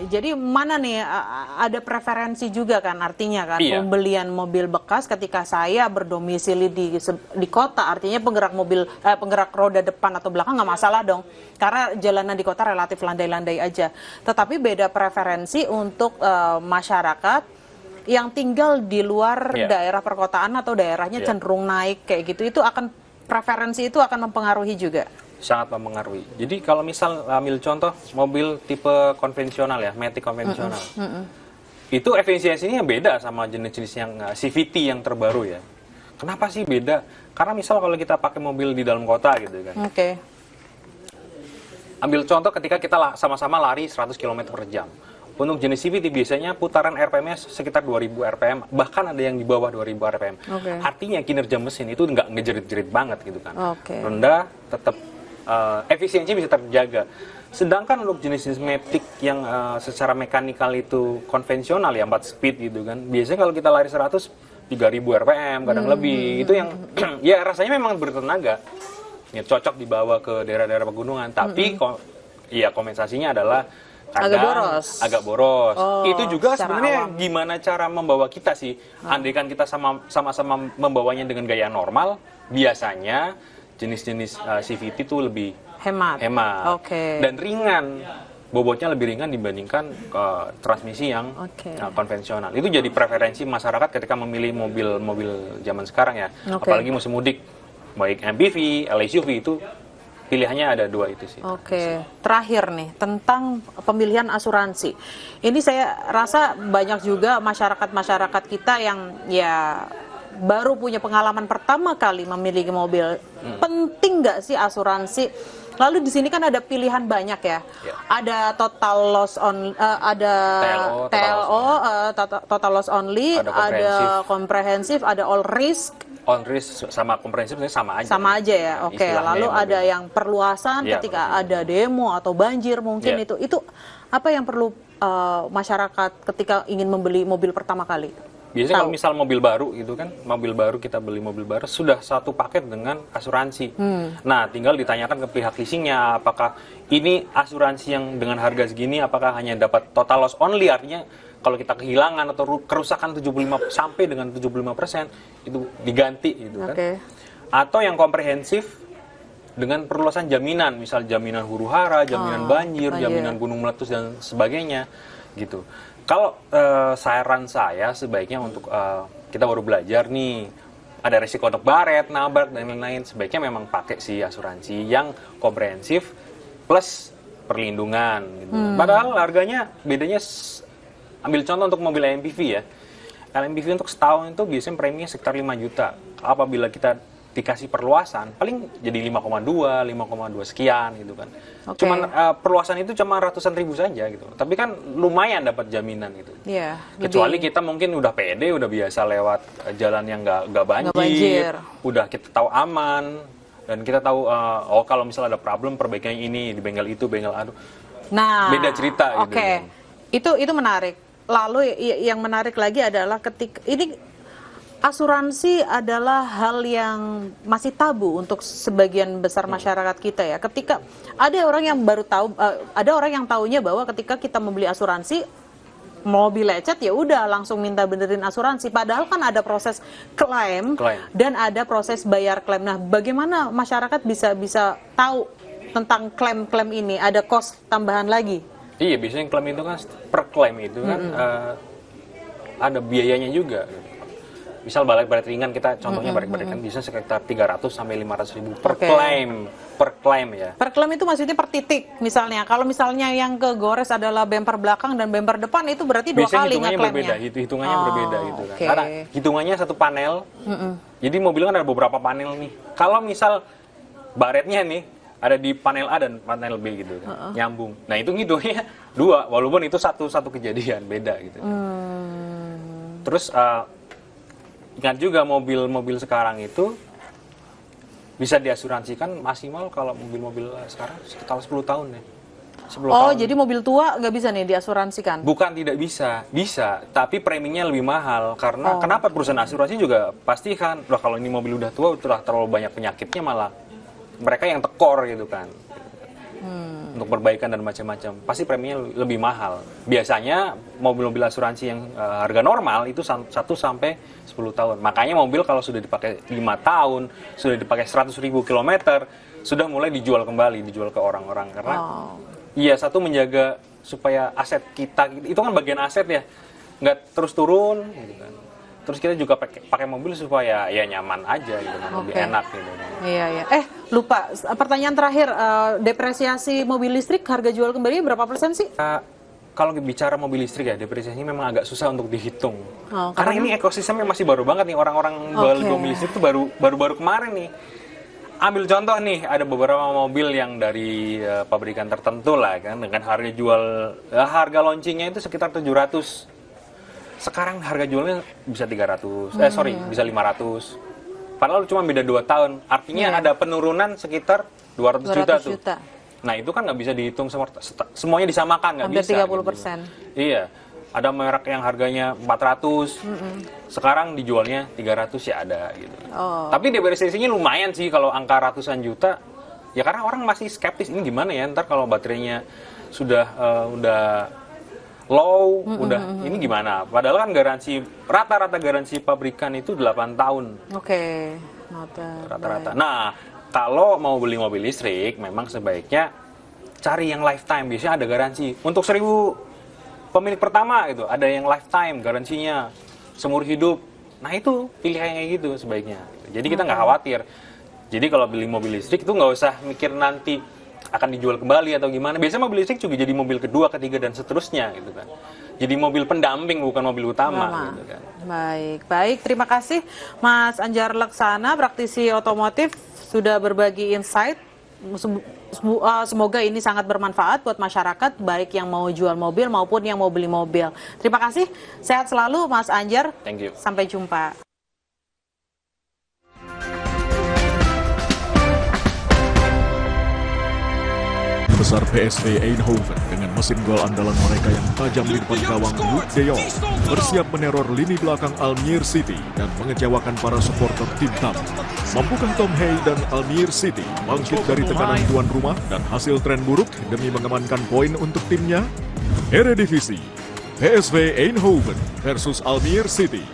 jadi mana nih ada preferensi juga kan artinya kan Iya. pembelian mobil bekas ketika saya berdomisili di kota, artinya penggerak roda depan atau belakang nggak masalah dong karena jalanan di kota relatif landai-landai aja. Tetapi beda preferensi untuk masyarakat yang tinggal di luar daerah perkotaan atau daerahnya cenderung naik kayak gitu, itu akan preferensi itu akan mempengaruhi juga. Sangat mempengaruhi. Jadi kalau misal ambil contoh mobil tipe konvensional ya, Matic konvensional, itu efisiensinya beda sama jenis-jenis yang CVT yang terbaru ya. Kenapa sih beda? Karena misal kalau kita pakai mobil di dalam kota gitu kan. Oke. Ambil contoh ketika kita sama-sama lari 100 km per jam. Untuk jenis CVT biasanya putaran RPM-nya sekitar 2000 RPM, bahkan ada yang di bawah 2000 RPM. Artinya kinerja mesin itu nggak ngejerit-jerit banget gitu kan. Rendah, tetap efisiensi bisa terjaga. Sedangkan untuk jenis-jenis Matic yang secara mekanikal itu konvensional ya 4 speed gitu kan. Biasanya kalau kita lari 100 3000 RPM kadang lebih. Itu yang ya rasanya memang bertenaga. Ya cocok dibawa ke daerah-daerah pegunungan, tapi ya kompensasinya adalah kadang agak boros. Itu juga sebenarnya gimana cara membawa kita sih. Andaikan kita sama-sama membawanya dengan gaya normal, biasanya jenis-jenis CVT itu lebih hemat. Dan ringan, bobotnya lebih ringan dibandingkan transmisi yang konvensional. Itu jadi preferensi masyarakat ketika memilih mobil zaman sekarang ya. Apalagi musim mudik, baik MPV, LSUV itu pilihannya ada dua itu sih. Terakhir nih tentang pemilihan asuransi. Ini saya rasa banyak juga masyarakat kita yang ya baru punya pengalaman pertama kali memiliki mobil. Penting nggak sih asuransi? Lalu di sini kan ada pilihan banyak ya. Ada total loss on, ada TLO, total loss only, ada komprehensif, ada all risk. On risk sama komprehensif sama aja. Sama aja ya. Lalu ada yang perluasan ketika ada demo atau banjir mungkin itu apa yang perlu masyarakat ketika ingin membeli mobil pertama kali? Biasanya kalau misal mobil baru gitu kan, kita beli mobil baru sudah satu paket dengan asuransi. Nah, tinggal ditanyakan ke pihak leasingnya, apakah ini asuransi yang dengan harga segini, apakah hanya dapat total loss only, artinya kalau kita kehilangan atau kerusakan 75 sampai dengan 75% itu diganti gitu kan. Atau yang komprehensif dengan perluasan jaminan, misal jaminan huru-hara, jaminan banjir, jaminan gunung meletus dan sebagainya gitu. Kalau saran saya sebaiknya untuk kita baru belajar nih, ada risiko untuk baret, nabrak dan lain-lain, sebaiknya memang pakai si asuransi yang komprehensif plus perlindungan gitu. Padahal harganya bedanya, ambil contoh untuk mobil MPV ya. Kalau MPV untuk setahun itu biasanya preminya sekitar 5 juta. Apabila kita dikasih perluasan, paling jadi 5,2 sekian gitu kan. Cuman perluasan itu cuma ratusan ribu saja gitu. Tapi kan lumayan dapat jaminan gitu. Kecuali kita mungkin udah pede, udah biasa lewat jalan yang nggak banjir, udah kita tahu aman, dan kita tahu kalau misalnya ada problem perbaikannya ini di bengkel itu, bengkel aduh. Nah, beda cerita gitu. Itu menarik. Lalu yang menarik lagi adalah ketika ini asuransi adalah hal yang masih tabu untuk sebagian besar masyarakat kita ya. Ketika ada orang yang baru tahu, ada orang yang taunya bahwa ketika kita membeli asuransi mobil lecet ya udah langsung minta benerin asuransi. Padahal kan ada proses klaim dan ada proses bayar klaim. Nah, bagaimana masyarakat bisa tahu tentang klaim-klaim ini? Ada cost tambahan lagi? Iya, biasanya klaim itu kan per klaim itu kan ada biayanya juga. Misal baret ringan kita contohnya baret kan bisa sekitar 300 sampai 500 ribu per klaim ya. Per klaim itu maksudnya per titik misalnya. Kalau misalnya yang kegores adalah bumper belakang dan bumper depan itu berarti dua kali ngeklaimnya. Hitungannya berbeda gitu kan. Karena hitungannya satu panel. Jadi mobil kan ada beberapa panel nih. Kalau misal baretnya nih ada di panel A dan panel B gitu kan, nyambung. Nah itu ngitungnya dua, walaupun itu satu kejadian beda gitu. Terus ingat juga mobil-mobil sekarang itu bisa diasuransikan maksimal kalau mobil-mobil sekarang sekitar 10 tahun ya. 10 tahun. Jadi mobil tua nggak bisa nih diasuransikan? Bukan tidak bisa, bisa, tapi preminya lebih mahal karena kenapa perusahaan asuransi juga pasti kan, kalau ini mobil udah tua, udah terlalu banyak penyakitnya malah mereka yang tekor gitu kan. untuk perbaikan dan macam-macam, pasti preminya lebih mahal. Biasanya mobil-mobil asuransi yang harga normal itu 1 sampai 10 tahun. Makanya mobil kalau sudah dipakai 5 tahun, sudah dipakai 100.000 kilometer, sudah mulai dijual kembali, dijual ke orang-orang. Karena iya, satu menjaga supaya aset kita, itu kan bagian aset ya, nggak terus turun gitu kan. Terus kita juga pakai mobil supaya ya nyaman aja gitu kan, lebih enak gitu. Iya. Lupa, pertanyaan terakhir, depresiasi mobil listrik harga jual kembali berapa persen sih? Kalau bicara mobil listrik ya, depresiasinya memang agak susah untuk dihitung. Karena karena ini ekosistemnya masih baru banget nih, orang-orang beli mobil listrik itu baru kemarin nih. Ambil contoh nih, ada beberapa mobil yang dari pabrikan tertentu lah kan, dengan harga jual, harga launchingnya itu sekitar 700. Sekarang harga jualnya bisa 300, bisa 500. Padahal cuma beda 2 tahun. Artinya ada penurunan sekitar 200 juta tuh. Nah itu kan nggak bisa dihitung semuanya disamakan, nggak bisa. Hampir 30%. Gitu. Iya. Ada merek yang harganya 400, sekarang dijualnya 300 ya ada gitu. Tapi depresiasinya lumayan sih kalau angka ratusan juta. Ya karena orang masih skeptis, ini gimana ya ntar kalau baterainya sudah udah low, ini gimana? Padahal kan rata-rata garansi pabrikan itu 8 tahun. Rata-rata. Nah, kalau mau beli mobil listrik, memang sebaiknya cari yang lifetime. Biasanya ada garansi. Untuk 1.000 pemilik pertama itu ada yang lifetime garansinya seumur hidup. Nah itu pilihannya gitu sebaiknya. Jadi kita nggak khawatir. Jadi kalau beli mobil listrik itu nggak usah mikir nanti akan dijual kembali atau gimana. Biasanya mobil listrik juga jadi mobil kedua, ketiga, dan seterusnya gitu kan. Jadi mobil pendamping bukan mobil utama gitu kan. Baik. Terima kasih Mas Anjar Laksana, praktisi otomotif, sudah berbagi insight. Semoga ini sangat bermanfaat buat masyarakat, baik yang mau jual mobil maupun yang mau beli mobil. Terima kasih, sehat selalu Mas Anjar. Thank you. Sampai jumpa. Besar PSV Eindhoven dengan mesin gol andalan mereka yang tajam di depan gawang Luuk de Jong bersiap meneror lini belakang Almere City dan mengecewakan para supporter tim tamu. Mampukah Tom Hey dan Almere City bangkit dari tekanan tuan rumah dan hasil tren buruk demi mengamankan poin untuk timnya? Eredivisie, PSV Eindhoven versus Almere City.